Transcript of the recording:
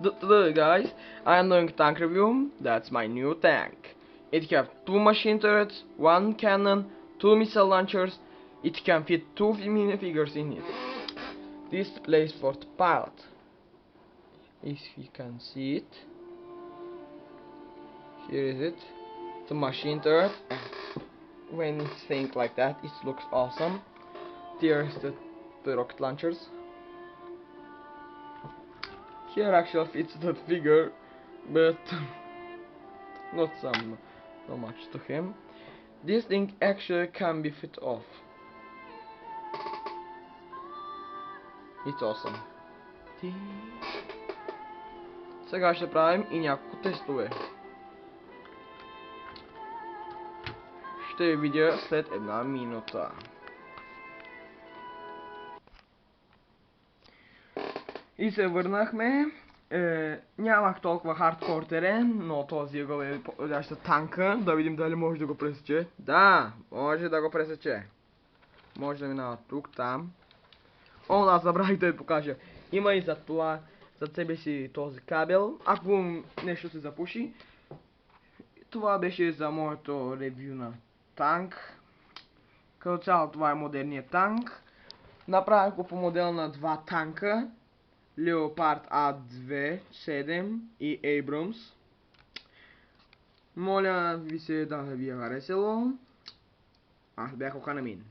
Today guys, I am doing tank review. That's my new tank. It have 2 machine turrets, 1 cannon, 2 missile launchers. It can fit 2 minifigures in it. This place for the pilot. If you can see it. Here is it. The machine turret. When it's think like that, it looks awesome. There's the rocket launchers. Here actually fits the figure, but not so much to him. This thing actually can be fit off. It's awesome. Сега ще правим и няколко тестове. Ще ви видя след една минута. И се върнахме. Нямах толкова хардкор терен, но този ъгъл е подходяща танка. Да видим дали може да го пресече. Да, може да го пресече. Може да минава тук, там. О, аз забравих да ви покажа. Има и зад това, зад себе си този кабел. Ако нещо се запуши. Това беше за моето ревю на танк. Като цяло това е модерният танк. Направих го по модел на два танка. Leopard A2-7 и Abrams. Моля ви се да ви е харесало. Аз бях Оханамин.